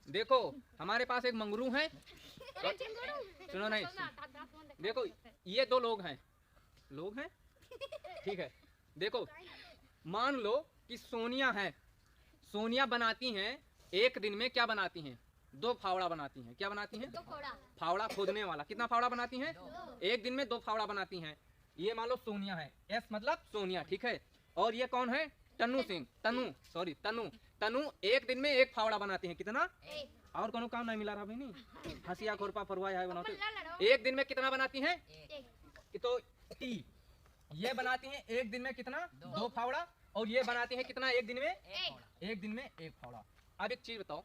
देखो हमारे पास एक मंगरू है। सुनो नहीं, देखो ये दो लोग हैं ठीक है। देखो मान लो कि सोनिया है, सोनिया बनाती हैं एक दिन में क्या बनाती हैं? 2 फावड़ा बनाती हैं। क्या बनाती हैं? 2 फावड़ा। फावड़ा खोदने वाला कितना फावड़ा बनाती हैं? 2। एक दिन में 2 फावड़ा बनाती हैं। ये मान लो सोनिया है, एस मतलब सोनिया, ठीक है। और ये कौन है? तनु सिंह, तनु एक दिन में 1 फावड़ा बनाती हैं। कितना? 1। और कोनो काम नहीं मिला रहा भाई, नहीं हंसिया खोरपा फरवा है बनाते। एक दिन में कितना बनाती हैं? 1। तो टी ये बनाती हैं एक दिन में कितना? 2 फावड़ा। और ये बनाती हैं कितना एक दिन में? 1 दिन में 1 फावड़ा। अब एक चीज बताओ,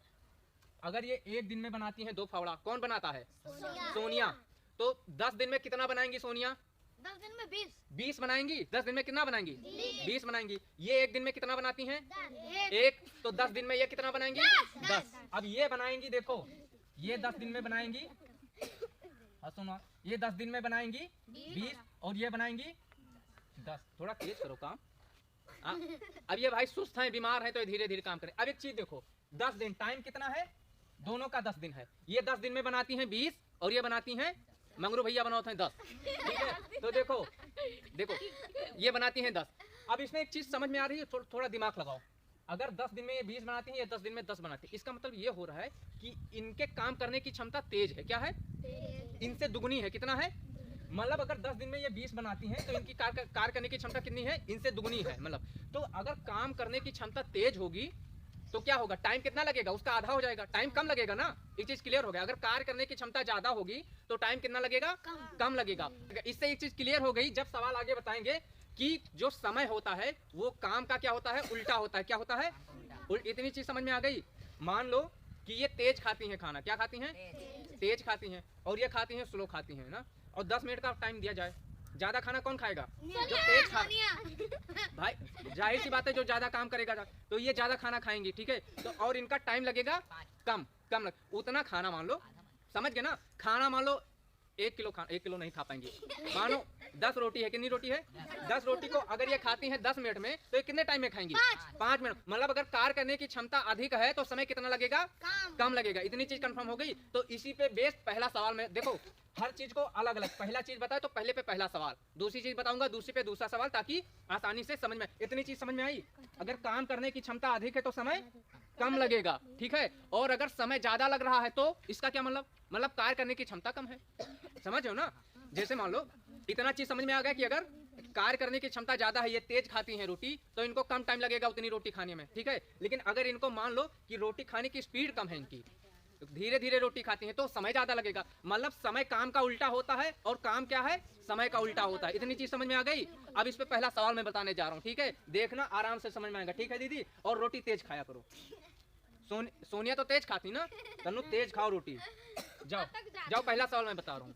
अगर ये एक दिन में बनाती हैं 2 फावड़ा, कौन बनाता है? सोनिया। तो 10 दिन में कितना बनाएंगी सोनिया? 10 दिन में 20 बनाएंगी। 10 दिन में कितना बनाएंगी? 20 बनाएंगी। ये एक दिन में कितना बनाती हैं? 1। तो 10 दिन में ये कितना बनाएंगी? 10। अब ये बनाएंगी, देखो ये 10 दिन में बनाएंगी, सुनो, ये 10 दिन में बनाएंगी 20 और ये बनाएंगी 10। थोड़ा तेज करो काम। अब ये भाई सुस्त हैं, बीमार हैं, तो ये धीरे धीरे काम करें। अब एक चीज देखो, 10 दिन, टाइम कितना है? दोनों का 10 दिन है। ये 10 दिन में बनाती हैं 20 और ये बनाती हैं, मंगरू भैया बनाते हैं 10, ठीक है। तो देखो ये बनाती हैं 10। अब इसमें एक चीज समझ में आ रही है, थोड़ा दिमाग लगाओ। अगर 10 दिन में ये 20 बनाती हैं, ये 10 दिन में 10 बनाती है, इसका मतलब ये हो रहा है कि इनके काम करने की क्षमता तेज है। क्या है? इनसे दुगनी है। कितना है? मतलब अगर 10 दिन में ये 20 बनाती हैं तो इनकी कार्य करने की क्षमता कितनी है? इनसे दुगनी है। मतलब तो अगर काम करने की क्षमता तेज होगी तो क्या होगा? टाइम कितना लगेगा? उसका आधा हो जाएगा, टाइम कम लगेगा ना। एक चीज क्लियर हो गया। अगर कार्य करने की क्षमता ज्यादा होगी तो टाइम कितना लगेगा? कम लगेगा। इससे एक चीज क्लियर हो गई। जब सवाल आगे बताएंगे कि जो समय होता है वो काम का क्या होता है? उल्टा होता है। क्या होता है? इतनी चीज समझ में आ गई। मान लो कि ये तेज खाती हैं खाना। क्या खाती हैं? तेज खाती हैं। और ये खाती हैं स्लो खाती हैं ना। और 10 मिनट का टाइम दिया जाए, ज्यादा खाना कौन खाएगा? जो तेज खा भाई, जाहिर सी बात है, जो ज्यादा काम करेगा तो ये ज्यादा खाना खाएंगी, ठीक है। तो और इनका टाइम लगेगा कम उतना खाना मान लो, समझ गए ना। खाना मान लो 1 किलो नहीं खा पाएंगे। मानो 10 रोटी है। कितनी रोटी है? 10 रोटी को अगर ये खाती हैं 10 मिनट में तो ये कितने टाइम में खाएंगी? 5 मिनट। मतलब अगर कार्य करने की क्षमता अधिक है तो समय कितना लगेगा? कम लगेगा। इतनी चीज कंफर्म हो गई। तो इसी पे बेस्ड पहला सवाल में देखो, हर चीज को अलग अलग, पहला चीज बताए तो पहले पे पहला सवाल, दूसरी चीज बताऊंगा दूसरी पे दूसरा सवाल, ताकि आसानी से समझ में। इतनी चीज समझ में आई। अगर काम करने की क्षमता अधिक है तो समय कम लगेगा, ठीक है। और अगर समय ज्यादा लग रहा है तो इसका क्या मतलब कार्य करने की क्षमता कम है। समझ हो ना। जैसे मान लो इतना चीज समझ में आ गया कि अगर कार्य करने की क्षमता ज्यादा है, ये तेज खाती हैं रोटी, तो इनको कम टाइम लगेगा उतनी रोटी खाने में, ठीक है। लेकिन अगर इनको मान लो कि रोटी खाने की स्पीड कम है इनकी, धीरे धीरे रोटी खाती हैं, तो समय ज्यादा लगेगा। मतलब समय काम का उल्टा होता है और काम क्या है? समय का उल्टा होता है। इतनी चीज समझ में आ गई। अब इस पे पहला सवाल मैं बताने जा रहा हूँ, ठीक है। देखना आराम से समझ में आएगा, ठीक है दीदी। और रोटी तेज खाया करो। सोनिया तो तेज खाती ना, तनु तेज खाओ रोटी। जाओ पहला सवाल मैं बता रहा हूँ।